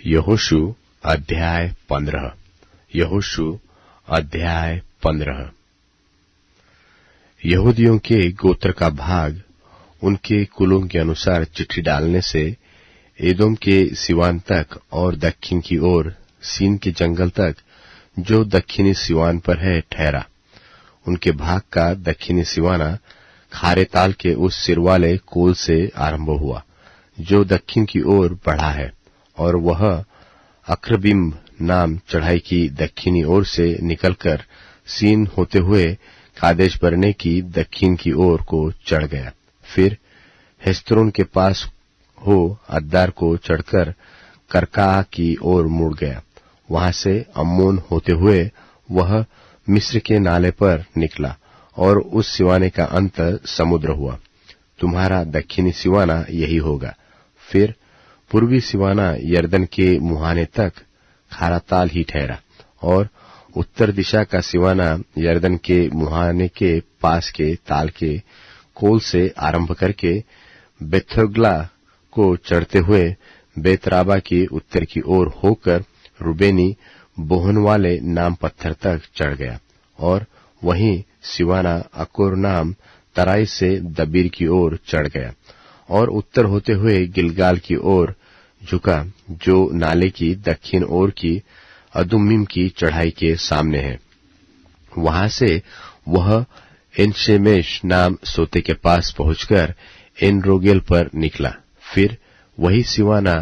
यहोशू अध्याय 15। यहोशू अध्याय 15। यहूदियों के गोत्र का भाग उनके कुलों के अनुसार चिट्ठी डालने से एदोम के सिवान तक और दक्षिण की ओर सीन के जंगल तक जो दक्षिणी सिवान पर है ठहरा। उनके भाग का दक्षिणी सिवाना खारे ताल के उस सिर वाले कोल से आरंभ हुआ जो दक्षिण की ओर बढ़ा है, और वह अक्रबिम नाम चढ़ाई की दक्षिणी ओर से निकलकर सीन होते हुए कादेश बरने की दक्षिण की ओर को चढ़ गया। फिर हेस्रोन के पास हो अद्दार को चढ़कर करका की ओर मुड़ गया। वहां से अम्मोन होते हुए वह मिस्र के नाले पर निकला और उस सिवाने का अंत समुद्र हुआ। तुम्हारा दक्षिणी सिवाना यही होगा। फिर पूर्वी सिवाना यरदन के मुहाने तक खारा ताल ही ठहरा, और उत्तर दिशा का सिवाना यरदन के मुहाने के पास के ताल के कोल से आरंभ करके बेथोग्ला को चढ़ते हुए बेतराबा की उत्तर की ओर होकर रुबेनी बोहन वाले नाम पत्थर तक चढ़ गया, और वहीं सिवाना अकोर नाम तराई से दबीर की ओर चढ़ गया, और उत्तर होते हुए गिलगाल की ओर झुका जो नाले की दक्षिण ओर की अदुम्मीम की चढ़ाई के सामने है। वहां से वह एनशेमेश नाम सोते के पास पहुंचकर एन रोगेल पर निकला। फिर वही सिवाना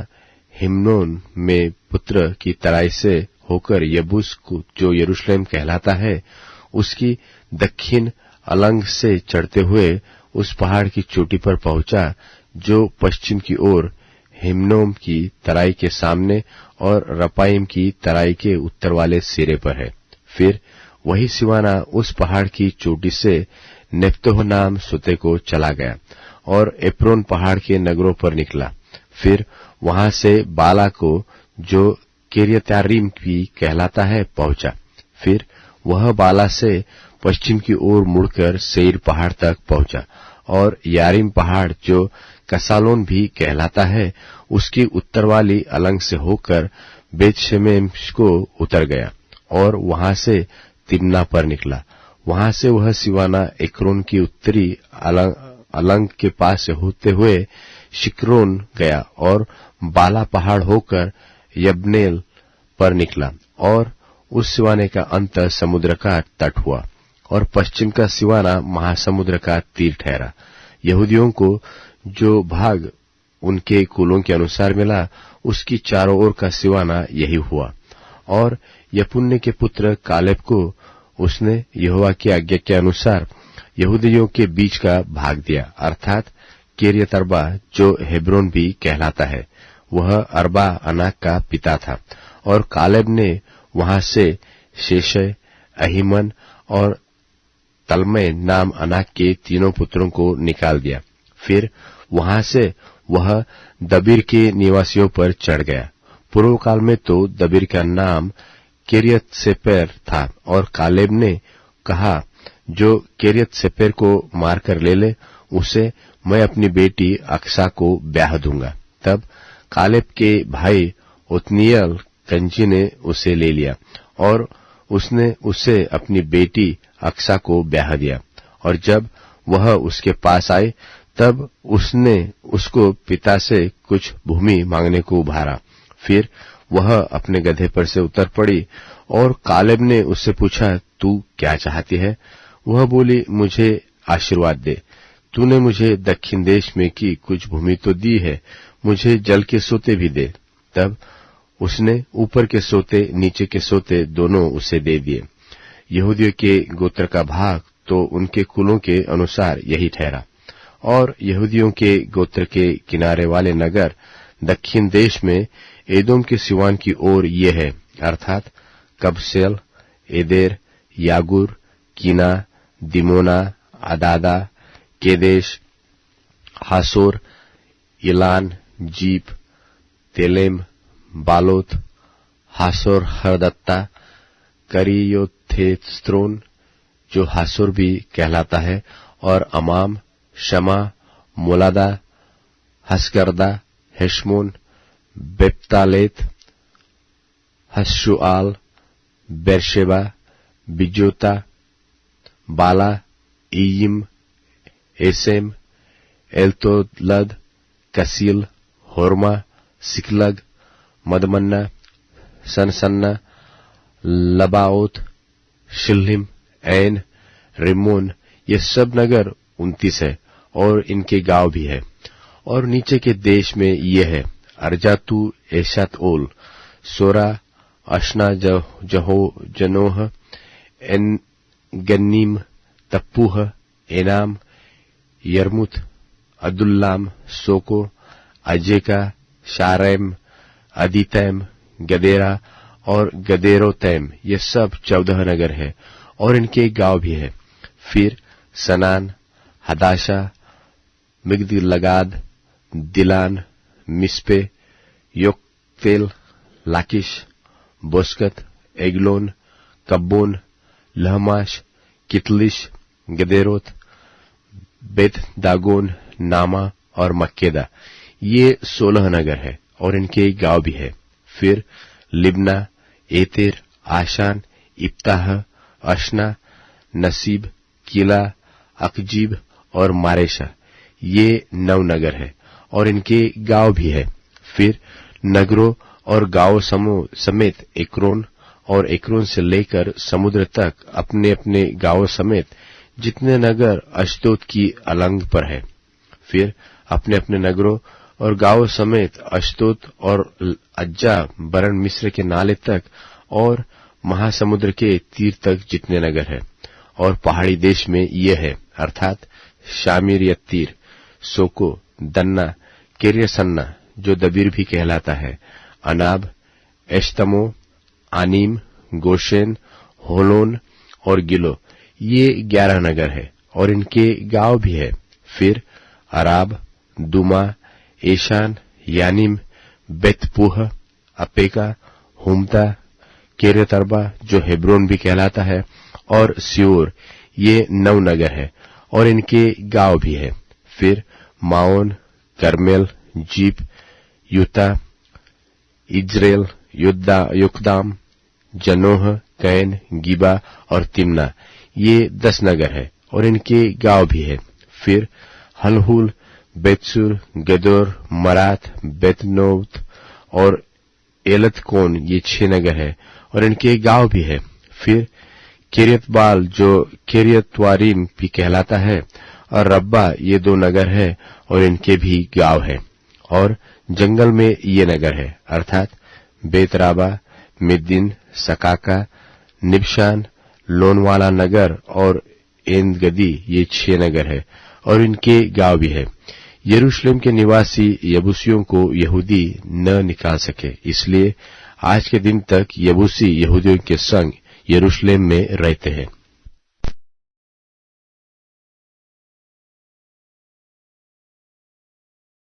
हिम्नोन में पुत्र की तराई से होकर यबूस जो यरूशलेम कहलाता है उसकी दक्षिण अलंग से चढ़ते हुए उस पहाड़ की चोटी पर पहुंचा जो पश्चिम की ओर हिम्नोम की तराई के सामने और रपाइम की तराई के उत्तर वाले सिरे पर है। फिर वही सिवाना उस पहाड़ की चोटी से नेप्तोह नाम सुते को चला गया और एप्रोन पहाड़ के नगरों पर निकला। फिर वहां से बाला को जो किर्यत्यारीम भी कहलाता है पहुंचा। फिर वह बाला से पश्चिम की ओर मुड़कर सेईर पहाड़ तक पहुंचा और यारीम पहाड़ जो कसालोन भी कहलाता है उसकी उत्तर वाली अलंग से होकर बेतशेमेश को उतर गया और वहां से तिम्ना पर निकला। वहां से वह सिवाना एक्रोन की उत्तरी अलंग के पास से होते हुए शिक्रोन गया और बाला पहाड़ होकर यब्नेल पर निकला, और उस सिवाने का अंत समुद्र का तट हुआ और पश्चिम का सिवाना महासमुद्र का तीर ठहरा। यहूदियों को जो भाग उनके कुलों के अनुसार मिला उसकी चारों ओर का सिवाना यही हुआ। और यपुन्ने के पुत्र कालेब को उसने यहोवा की आज्ञा के अनुसार यहूदियों के बीच का भाग दिया, अर्थात किर्यत अर्बा जो हेब्रोन भी कहलाता है। वह अर्बा अनाक का पिता था, और कालेब ने वहां से शेशय, अहीमन और तलमै नाम अनाक के तीनों पुत्रों को निकाल दिया। फिर वहां से वह दबीर के निवासियों पर चढ़ गया। पूर्व काल में तो दबीर का नाम किर्यत सेपेर था, और कालेब ने कहा जो किर्यत सेपेर को मारकर ले ले उसे मैं अपनी बेटी अक्सा को ब्याह दूंगा। तब कालेब के भाई ओत्नियल कंजी ने उसे ले लिया और उसने उसे अपनी बेटी अक्सा को ब्याह दिया। और जब वह उसके पास आए तब उसने उसको पिता से कुछ भूमि मांगने को उभारा। फिर वह अपने गधे पर से उतर पड़ी और कालेब ने उससे पूछा, तू क्या चाहती है? वह बोली, मुझे आशीर्वाद दे। तूने मुझे दक्षिण देश में की कुछ भूमि तो दी है, मुझे जल के सोते भी दे। तब उसने ऊपर के सोते नीचे के सोते दोनों उसे दे दिए। यहूदियों के गोत्र का भाग तो उनके कुलों के अनुसार यही ठहरा। और यहूदियों के गोत्र के किनारे वाले नगर दक्षिण देश में एदोम के सिवान की ओर ये है, अर्थात कबसेल, एदेर, यागुर, कीना, दिमोना, अदादा, केदेश, हासोर, इलान, जीप, तेलेम, बालोत, हासोर हरदत्ता, करियोथेस्त्रोन जो हासोर भी कहलाता है, और अमाम, शमा, मोलादा, हसगर्दा, हेशमोन, बेप्तालेत, हशुआल, बेरशेबा, बिजोता, बाला, ईयिम, एसेम, एलतोलद, कसील, होरमा, सिकलग, मदमन्ना, सनसन्ना, लबाओत, शिल्हिम, ऐन, रिमोन, ये सब नगर 29 है और इनके गांव भी है। और नीचे के देश में ये है अर्जातू, एशात ओल, सोरा, अशना, जहो, जनोह, एन गन्नीम, तप्पूह, एनाम, यरमुत, अदुल्लाम, सोको, अजेका, शारैम, अदीतैम, गदेरा और गदेरोतैम, ये सब 14 नगर है और इनके गांव भी है। फिर सनान, हदाशा, मिग्दलगाद, दिलान, मिस्पे, योक्तेल, लाकिश, बोस्कत, एगलोन, कब्बोन, लहमाश, कितलिश, गदेरोत, बेत दागोन, नामा और मक्केदा, ये 16 नगर है और इनके गांव भी है। फिर लिब्ना, एतेर, आशान, इब्ताह, अशना, नसीब, किला, अकजीब और मारेशा, ये 9 नगर है और इनके गांव भी है। फिर नगरों और गांव समूह समेत एक्रोन और एक्रोन से लेकर समुद्र तक अपने अपने गांवों समेत जितने नगर अश्दोद की अलंग पर है। फिर अपने अपने नगरों और गांवों समेत अश्दोद और अज्जा बरन मिस्र के नाले तक और महासमुद्र के तीर तक जितने नगर है। और पहाड़ी देश में ये है अर्थात शामिर यत्तीर, सोको, दन्ना, किर्यसन्ना जो दबीर भी कहलाता है, अनाब, एश्तमो, आनीम, गोशेन, होलोन और गिलो, ये 11 नगर है और इनके गांव भी है। फिर अराब, दुमा, एशान, यानीम, बेतपूह, अपेका, हुमता, केरेतरबा जो हेब्रोन भी कहलाता है और सियोर, ये 9 नगर है और इनके गांव भी है। फिर माओन, करमेल, jeep, Utah, Israel, Jokdeam, जनोह, can, गिबा और तिम्ना, ये 10 नगर है और इनके गांव भी है। फिर हलहुल, बेतसुर, गदोर, मरात, बेतनोत और एलतकोन, ये 6 नगर है और इनके गांव भी है। फिर किरियतबाल जो किरियतवारीम भी कहलाता है और रब्बा, ये 2 नगर है और इनके भी गांव है। और जंगल में ये नगर है अर्थात बेतराबा, मिद्दीन, सकाका, निबशान, लोनवाला नगर और एनगदी, ये 6 नगर है और इनके गांव भी है। यरूशलेम के निवासी यबूसियों को यहूदी न निकाल सके, इसलिए आज के दिन तक यबूसी यहूदियों के संग यरूशलेम में रहते हैं।